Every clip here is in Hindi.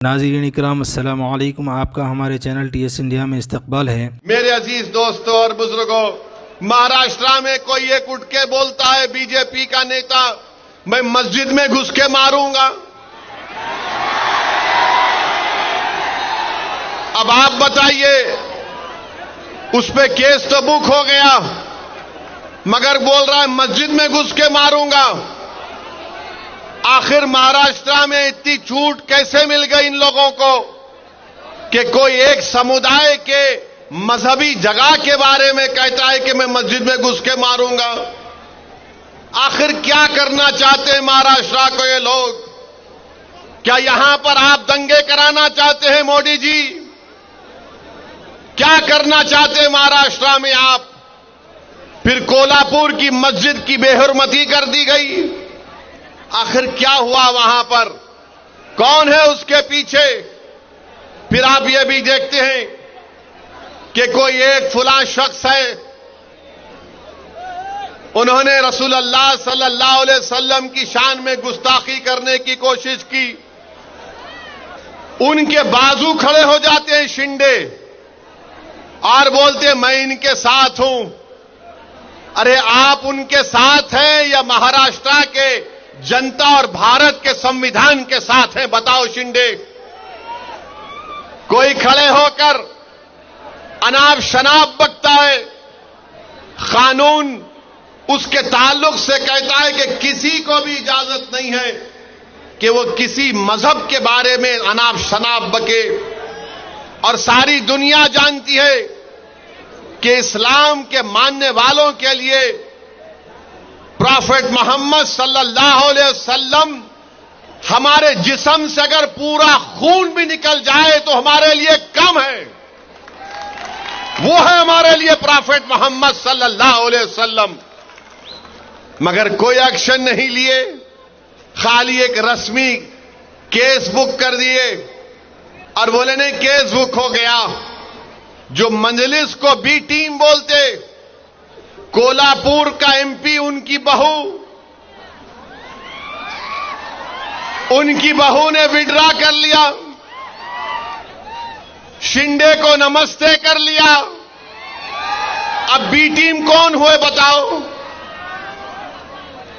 नाज़रीन इकराम अस्सलाम वालेकुम। आपका हमारे चैनल टीएस इंडिया में इस्तकबाल है। मेरे अजीज दोस्तों और बुजुर्गों, महाराष्ट्र में कोई एक उठ के बोलता है बीजेपी का नेता, मैं मस्जिद में घुस के मारूंगा। अब आप बताइए, उस पे केस तो बुक हो गया, मगर बोल रहा है मस्जिद में घुस के मारूंगा। आखिर महाराष्ट्र में इतनी छूट कैसे मिल गई इन लोगों को कि कोई एक समुदाय के मजहबी जगह के बारे में कहता है कि मैं मस्जिद में घुस के मारूंगा। आखिर क्या करना चाहते हैं महाराष्ट्र को ये लोग? क्या यहां पर आप दंगे कराना चाहते हैं मोदी जी? क्या करना चाहते हैं महाराष्ट्र में आप? फिर कोल्हापुर की मस्जिद की बेहुरमती कर दी गई। आखिर क्या हुआ वहां पर? कौन है उसके पीछे? फिर आप ये भी देखते हैं कि कोई एक फुला शख्स है, उन्होंने रसूलुल्लाह सल्लल्लाहु अलैहि वसल्लम की शान में गुस्ताखी करने की कोशिश की। उनके बाजू खड़े हो जाते हैं शिंदे और बोलते हैं मैं इनके साथ हूं। अरे आप उनके साथ हैं या महाराष्ट्र के जनता और भारत के संविधान के साथ हैं? बताओ शिंदे। कोई खड़े होकर अनाप शनाप बकता है, कानून उसके ताल्लुक से कहता है कि किसी को भी इजाजत नहीं है कि वो किसी मजहब के बारे में अनाप शनाप बके। और सारी दुनिया जानती है कि इस्लाम के मानने वालों के लिए प्रॉफेट मोहम्मद सल्लल्लाहु अलैहि वसल्लम हमारे जिस्म से अगर पूरा खून भी निकल जाए तो हमारे लिए कम है। वो है हमारे लिए प्रॉफेट मोहम्मद सल्लल्लाहु अलैहि वसल्लम। मगर कोई एक्शन नहीं लिए, खाली एक रस्मी केस बुक कर दिए और बोले नहीं केस बुक हो गया। जो मजलिस को बी टीम बोलते, कोल्हापुर का एमपी उनकी बहू ने विड्रा कर लिया, शिंदे को नमस्ते कर लिया। अब बी टीम कौन हुए बताओ?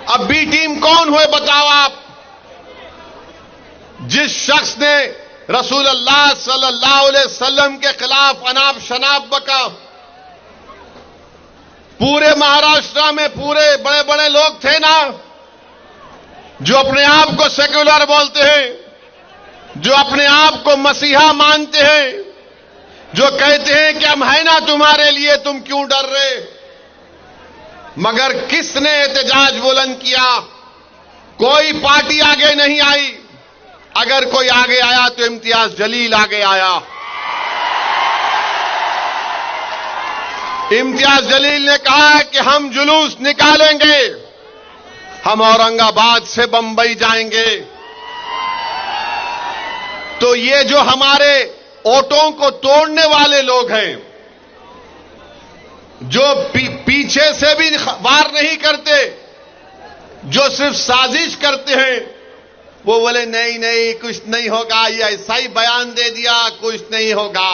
अब बी टीम कौन हुए बताओ आप? जिस शख्स ने रसूलुल्लाह सल्लल्लाहु अलैहि वसल्लम के खिलाफ अनाप शनाप बका, पूरे महाराष्ट्र में पूरे बड़े बड़े लोग थे ना जो अपने आप को सेक्युलर बोलते हैं, जो अपने आप को मसीहा मानते हैं, जो कहते हैं कि हम है ना तुम्हारे लिए, तुम क्यों डर रहे? मगर किसने एहतजाज बुलंद किया? कोई पार्टी आगे नहीं आई। अगर कोई आगे आया तो इम्तियाज जलील आगे आया। इम्तियाज जलील ने कहा कि हम जुलूस निकालेंगे, हम औरंगाबाद से बंबई जाएंगे। तो ये जो हमारे वोटों को तोड़ने वाले लोग हैं, जो पीछे से भी वार नहीं करते, जो सिर्फ साजिश करते हैं, वो बोले नहीं नहीं कुछ नहीं होगा, ये ऐसा ही बयान दे दिया, कुछ नहीं होगा,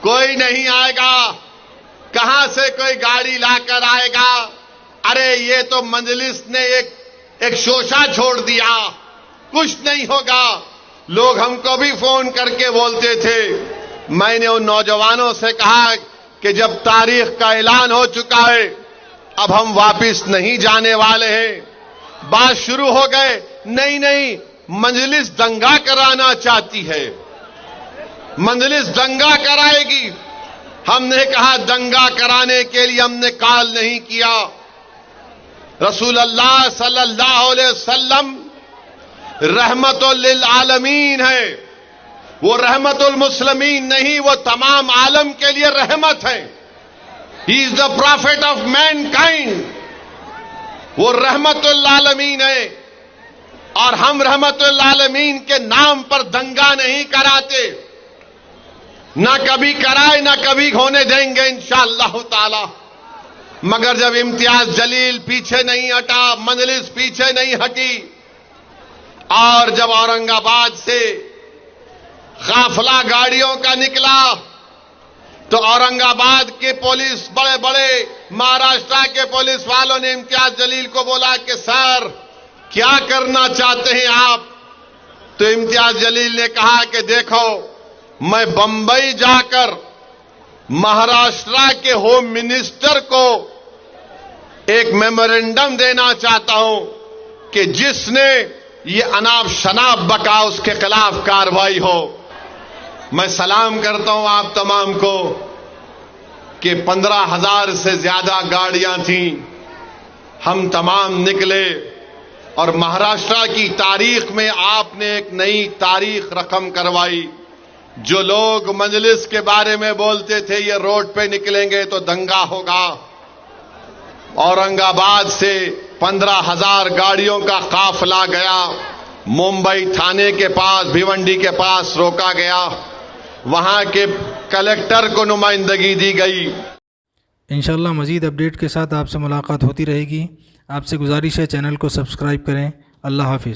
कोई नहीं आएगा, कहां से कोई गाड़ी लाकर आएगा? अरे ये तो मजलिस ने एक शोशा छोड़ दिया, कुछ नहीं होगा। लोग हमको भी फोन करके बोलते थे। मैंने उन नौजवानों से कहा कि जब तारीख का ऐलान हो चुका है, अब हम वापस नहीं जाने वाले हैं। बात शुरू हो गए, नहीं नहीं मजलिस दंगा कराना चाहती है, मजलिस दंगा कराएगी। हमने कहा दंगा कराने के लिए हमने कॉल नहीं किया। रसूलुल्लाह सल्लल्लाहु अलैहि वसल्लम रहमतुल लिल आलमीन है, वो रहमतुल मुस्लिमीन नहीं, वो तमाम आलम के लिए रहमत है। He is the profit of Mankind, वो रहमतुल आलमीन है। और हम रहमतुल आलमीन के नाम पर दंगा नहीं कराते, ना कभी कराए ना कभी होने देंगे इंशाअल्लाह ताला। मगर जब इम्तियाज जलील पीछे नहीं हटा, मजलिस पीछे नहीं हटी, और जब औरंगाबाद से काफिला गाड़ियों का निकला तो औरंगाबाद के पुलिस बड़े बड़े महाराष्ट्र के पुलिस वालों ने इम्तियाज जलील को बोला कि सर क्या करना चाहते हैं आप। तो इम्तियाज जलील ने कहा कि देखो मैं बंबई जाकर महाराष्ट्र के होम मिनिस्टर को एक मेमोरेंडम देना चाहता हूं कि जिसने ये अनाप शनाप बका उसके खिलाफ कार्रवाई हो। मैं सलाम करता हूं आप तमाम को कि 15,000 से ज्यादा गाड़ियां थीं, हम तमाम निकले और महाराष्ट्र की तारीख में आपने एक नई तारीख रकम करवाई। जो लोग मजलिस के बारे में बोलते थे ये रोड पे निकलेंगे तो दंगा होगा, औरंगाबाद से 15,000 गाड़ियों का काफिला गया, मुंबई थाने के पास भिवंडी के पास रोका गया, वहां के कलेक्टर को नुमाइंदगी दी गई। इंशाअल्लाह मज़ीद अपडेट के साथ आपसे मुलाकात होती रहेगी। आपसे गुजारिश है चैनल को सब्सक्राइब करें। अल्लाह हाफिज़।